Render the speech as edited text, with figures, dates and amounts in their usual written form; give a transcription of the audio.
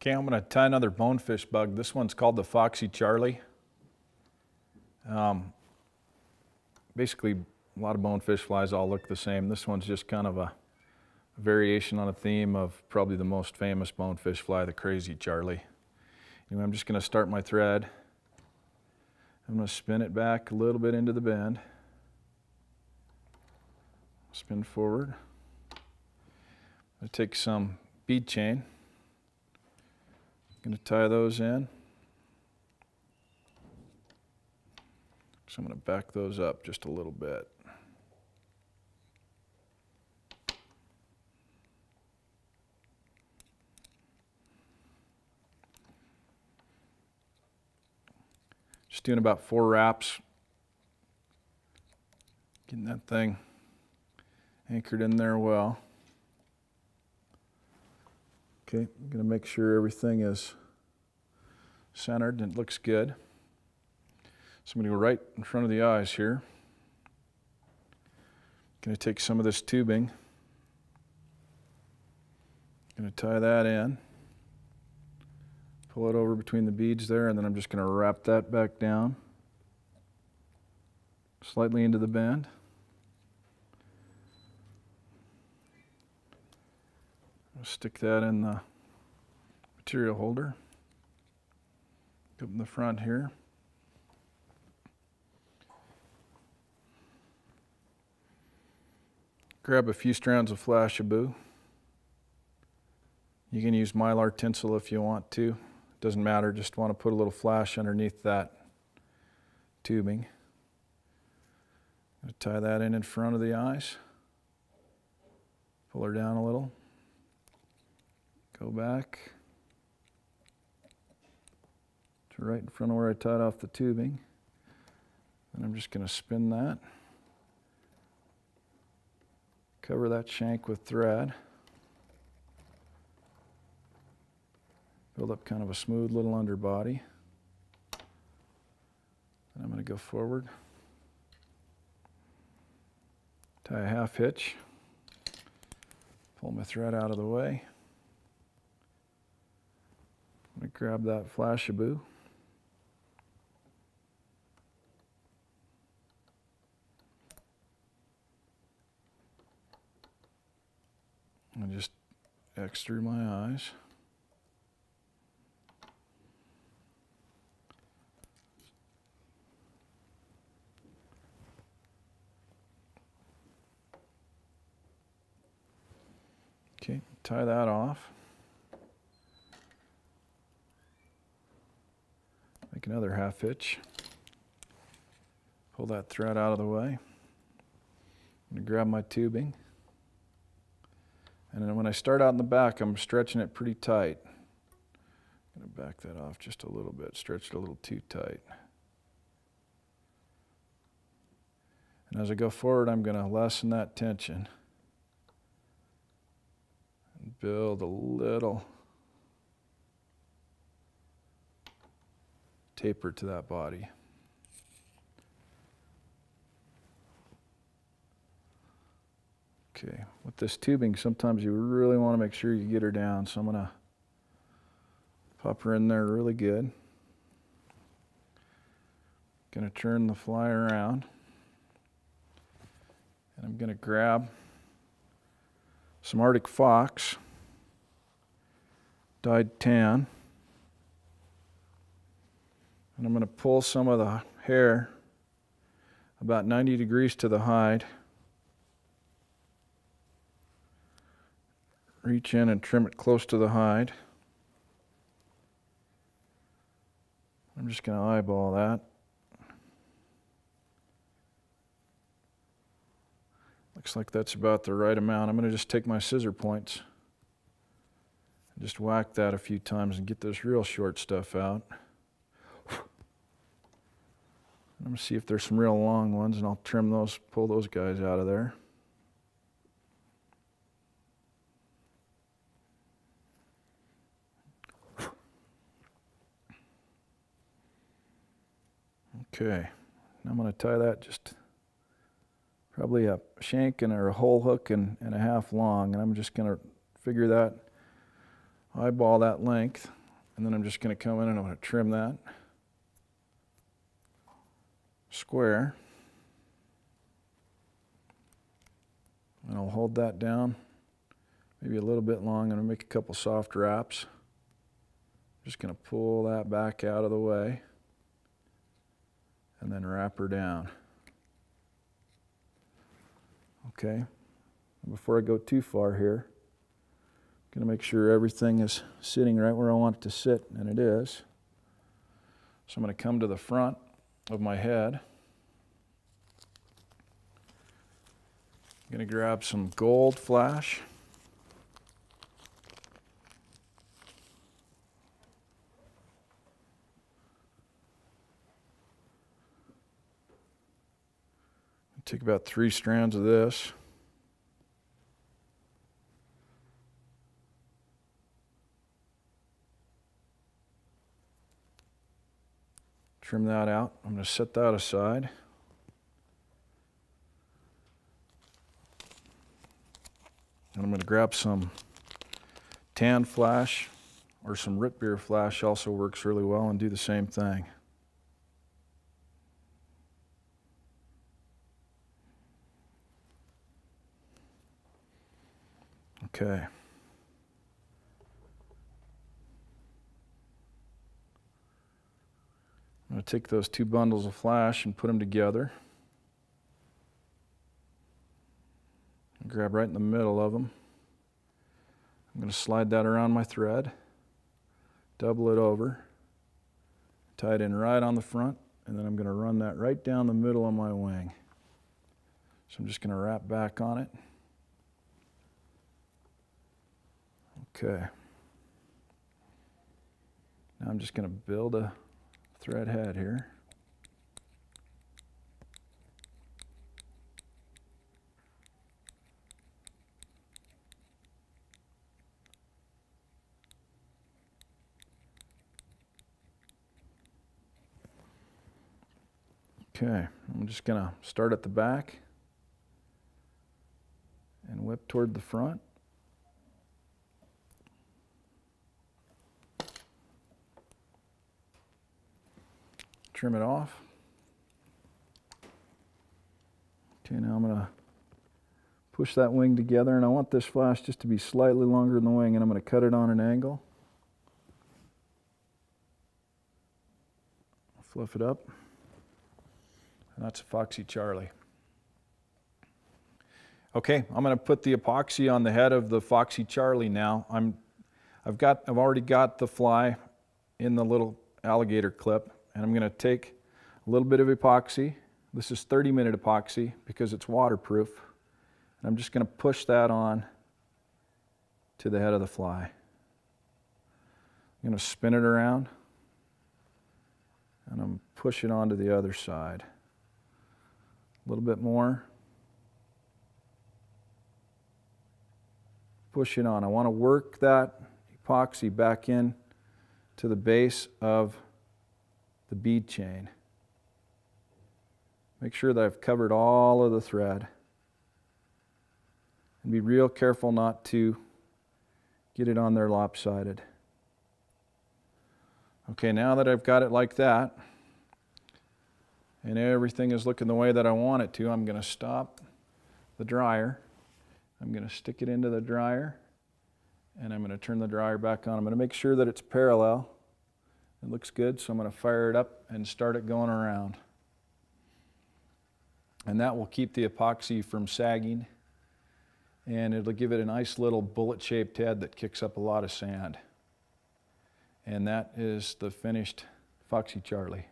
Okay, I'm going to tie another bonefish bug. This one's called the Foxie Charlie. Basically, a lot of bonefish flies all look the same. This one's just kind of a variation on a theme of probably the most famous bonefish fly, the Crazy Charlie. Anyway, I'm just going to start my thread. I'm going to spin it back a little bit into the bend. Spin forward. I'm going to take some bead chain. I'm going to tie those in. So I'm going to back those up just a little bit. Just doing about 4 wraps. Getting that thing anchored in there well. Okay, I'm going to make sure everything is centered and it looks good. So I'm going to go right in front of the eyes here. Going to take some of this tubing. Going to tie that in. Pull it over between the beads there, and then I'm just going to wrap that back down slightly into the bend. I'll stick that in the material holder. Up in the front here. Grab a few strands of Flashabou. You can use mylar tinsel if you want to. Doesn't matter, just want to put a little flash underneath that tubing. I'm going to tie that in front of the eyes. Pull her down a little. Go back to right in front of where I tied off the tubing. And I'm just going to spin that. Cover that shank with thread. Build up kind of a smooth little underbody. And I'm going to go forward. Tie a half hitch. Pull my thread out of the way. I'm going to grab that Flashabou. And just X through my eyes. Okay, tie that off. Make another half hitch. Pull that thread out of the way. I'm going to grab my tubing. And then when I start out in the back, I'm stretching it pretty tight. I'm going to back that off just a little bit, stretch it a little too tight. And as I go forward, I'm going to lessen that tension and build a little taper to that body. Okay, with this tubing, sometimes you really want to make sure you get her down, so I'm going to pop her in there really good. Going to turn the fly around, and I'm going to grab some Arctic Fox, dyed tan, and I'm going to pull some of the hair about 90 degrees to the hide. Reach in and trim it close to the hide. I'm just going to eyeball that. Looks like that's about the right amount. I'm going to just take my scissor points and just whack that a few times and get this real short stuff out. I'm going to see if there's some real long ones, and I'll trim those, pull those guys out of there. Okay, now I'm going to tie that just probably a shank and or a whole hook and a half long, and I'm just going to figure that eyeball that length, and then I'm just going to come in and I'm going to trim that square. And I'll hold that down maybe a little bit long. I'm going to make a couple soft wraps. Just going to pull that back out of the way and then wrap her down. Okay, before I go too far here, I'm going to make sure everything is sitting right where I want it to sit, and it is. So I'm going to come to the front of my head. I'm going to grab some gold flash. Take about 3 strands of this. Trim that out. I'm going to set that aside. And I'm going to grab some tan flash, or some root beer flash also works really well, and do the same thing. Okay. I'm going to take those 2 bundles of flash and put them together. Grab right in the middle of them. I'm going to slide that around my thread, double it over, tie it in right on the front, and then I'm going to run that right down the middle of my wing. So I'm just going to wrap back on it. Okay. Now I'm just going to build a thread head here. Okay, I'm just going to start at the back and whip toward the front. Trim it off. Okay, now I'm going to push that wing together, and I want this flash just to be slightly longer than the wing, and I'm going to cut it on an angle. Fluff it up. And that's a Foxie Charlie. Okay, I'm going to put the epoxy on the head of the Foxie Charlie now. I've already got the fly in the little alligator clip, and I'm going to take a little bit of epoxy. This is 30-minute epoxy because it's waterproof. And I'm just going to push that on to the head of the fly. I'm going to spin it around, and I'm pushing it onto the other side. A little bit more. Push it on. I want to work that epoxy back in to the base of the bead chain. Make sure that I've covered all of the thread. And be real careful not to get it on there lopsided. Okay, now that I've got it like that, and everything is looking the way that I want it to, I'm going to stop the dryer. I'm going to stick it into the dryer, and I'm going to turn the dryer back on. I'm going to make sure that it's parallel. It looks good, so I'm going to fire it up and start it going around. And that will keep the epoxy from sagging, and it'll give it a nice little bullet-shaped head that kicks up a lot of sand. And that is the finished Foxie Charlie.